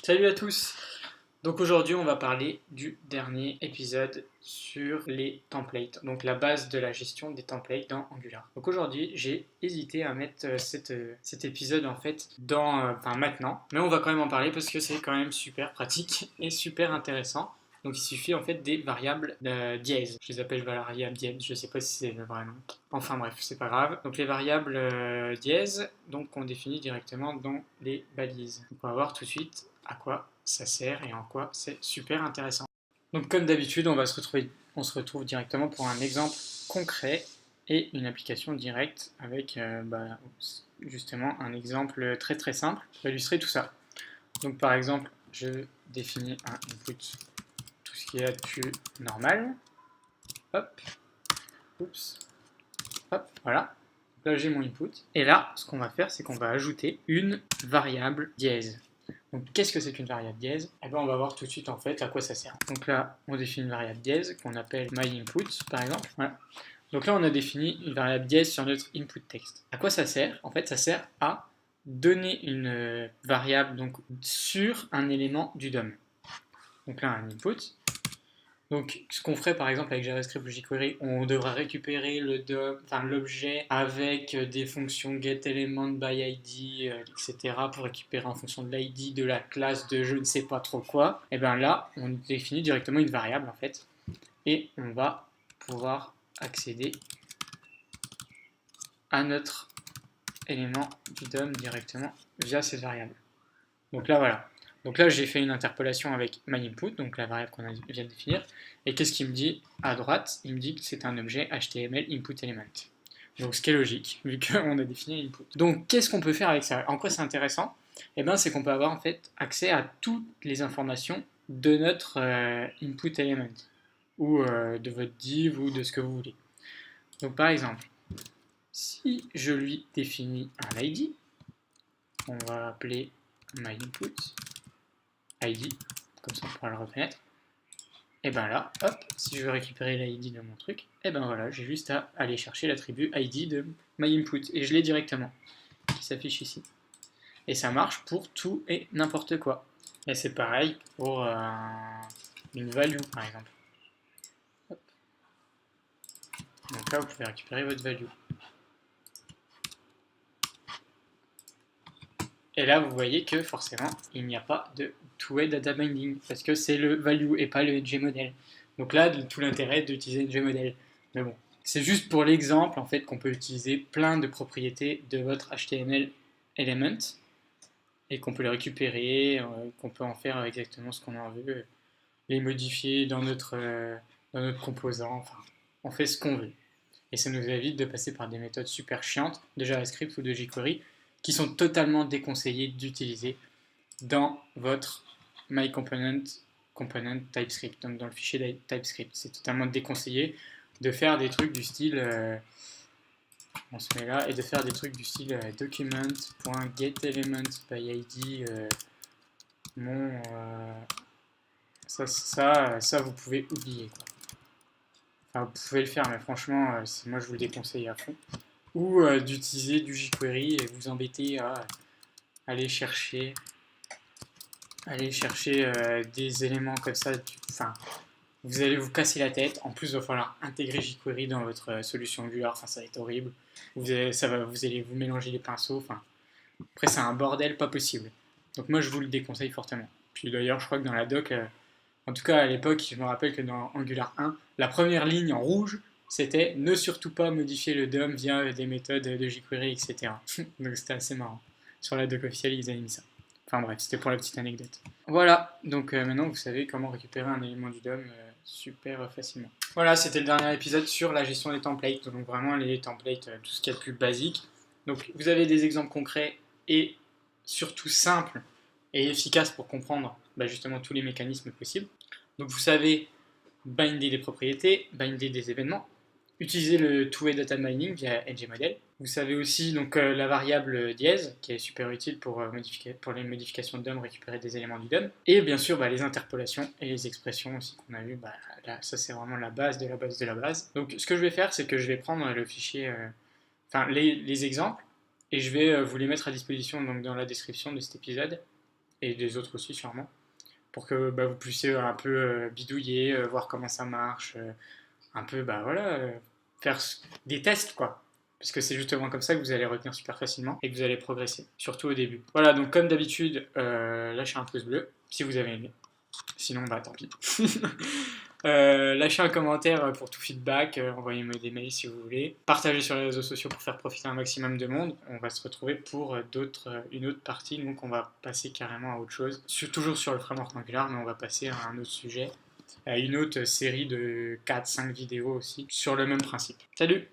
Salut à tous! Donc aujourd'hui on va parler du dernier épisode sur les templates, donc la base de la gestion des templates dans Angular. Donc aujourd'hui j'ai hésité à mettre cet épisode en fait maintenant, mais on va quand même en parler parce que c'est quand même super pratique et super intéressant. Donc il suffit en fait des variables dièse. Je les appelle variables dièse, je sais pas si c'est le vrai nom. Enfin bref, c'est pas grave. Donc les variables dièse, donc on définit directement dans les balises. Donc on va voir tout de suite à quoi ça sert et en quoi c'est super intéressant. Donc comme d'habitude, on se retrouve directement pour un exemple concret et une application directe avec justement un exemple très très simple pour illustrer tout ça. Donc par exemple, je définis un input, tout ce qui est plus normal. Hop, oups, hop, voilà. Donc là j'ai mon input. Et là, ce qu'on va faire, c'est qu'on va ajouter une variable dièse. Donc qu'est-ce que c'est qu'une variable dièse? Eh ben, on va voir tout de suite en fait à quoi ça sert. Donc là, on définit une variable dièse qu'on appelle myInput par exemple. Voilà. Donc là, on a défini une variable dièse sur notre input text. À quoi ça sert? En fait, ça sert à donner une variable donc, sur un élément du DOM. Donc là, un input. Donc, ce qu'on ferait par exemple avec JavaScript ou jQuery, on devra récupérer l'objet avec des fonctions getElementById, etc. pour récupérer en fonction de l'ID de la classe de je ne sais pas trop quoi. Et bien là, on définit directement une variable en fait, et on va pouvoir accéder à notre élément du DOM directement via cette variable. Donc là, voilà. Donc là, j'ai fait une interpolation avec myInput, donc la variable qu'on vient de définir. Et qu'est-ce qu'il me dit à droite? Il me dit que c'est un objet HTML input element. Donc ce qui est logique, vu qu'on a défini l'input. Donc qu'est-ce qu'on peut faire avec ça? En quoi c'est intéressant? Eh bien, c'est qu'on peut avoir en fait accès à toutes les informations de notre input element, ou de votre div, ou de ce que vous voulez. Donc par exemple, si je lui définis un ID, on va appeler myInput ID, comme ça on pourra le reconnaître. Et ben là, hop, si je veux récupérer l'ID de mon truc, et ben voilà, j'ai juste à aller chercher l'attribut ID de myInput, et je l'ai directement, qui s'affiche ici. Et ça marche pour tout et n'importe quoi. Et c'est pareil pour une value, par exemple. Hop. Donc là, vous pouvez récupérer votre value. Et là, vous voyez que forcément, il n'y a pas de two-way data binding, parce que c'est le value et pas le ngModel. Donc là, tout l'intérêt d'utiliser ngModel. Mais bon, c'est juste pour l'exemple en fait qu'on peut utiliser plein de propriétés de votre HTML element et qu'on peut les récupérer, qu'on peut en faire exactement ce qu'on en veut, les modifier dans notre composant, enfin, on fait ce qu'on veut. Et ça nous évite de passer par des méthodes super chiantes de JavaScript ou de jQuery qui sont totalement déconseillées d'utiliser dans votre myComponent component TypeScript, donc dans le fichier TypeScript. C'est totalement déconseillé de faire des trucs du style, on se met là, et de faire des trucs du style document.getElementById, ça vous pouvez oublier, quoi. Enfin, vous pouvez le faire, mais franchement, moi je vous le déconseille à fond. Ou d'utiliser du jQuery et vous embêter à aller chercher, des éléments comme ça. Enfin, vous allez vous casser la tête. En plus, il va falloir intégrer jQuery dans votre solution Angular. Enfin, ça va être horrible. Vous allez vous mélanger les pinceaux. Enfin, après, c'est un bordel pas possible. Donc moi, je vous le déconseille fortement. Puis d'ailleurs, je crois que dans la doc, en tout cas à l'époque, je me rappelle que dans Angular 1, la première ligne en rouge, c'était ne surtout pas modifier le DOM via des méthodes de jQuery, etc. Donc c'était assez marrant. Sur la doc officielle, ils avaient mis ça. Enfin bref, c'était pour la petite anecdote. Voilà, donc maintenant vous savez comment récupérer un élément du DOM super facilement. Voilà, c'était le dernier épisode sur la gestion des templates. Donc vraiment les templates, tout ce qu'il y a de plus basique. Donc vous avez des exemples concrets et surtout simples et efficaces pour comprendre justement tous les mécanismes possibles. Donc vous savez binder des propriétés, binder des événements, utiliser le two-way data mining via ngModel. Vous savez aussi donc la variable dièse qui est super utile pour les modifications de DOM, récupérer des éléments du DOM. Et bien sûr les interpolations et les expressions aussi qu'on a vu. Là, ça c'est vraiment la base de la base de la base. Donc ce que je vais faire, c'est que je vais prendre le fichier, les exemples, et je vais vous les mettre à disposition donc, dans la description de cet épisode. et des autres aussi sûrement, pour que vous puissiez un peu bidouiller, voir comment ça marche, un peu faire des tests quoi. Parce que c'est justement comme ça que vous allez retenir super facilement et que vous allez progresser, surtout au début. Voilà, donc comme d'habitude, lâchez un pouce bleu si vous avez aimé. Sinon, tant pis. Lâchez un commentaire pour tout feedback, envoyez-moi des mails si vous voulez. Partagez sur les réseaux sociaux pour faire profiter un maximum de monde. On va se retrouver pour une autre partie, donc on va passer carrément à autre chose. Toujours sur le framework Angular, mais on va passer à un autre sujet, à une autre série de 4-5 vidéos aussi, sur le même principe. Salut!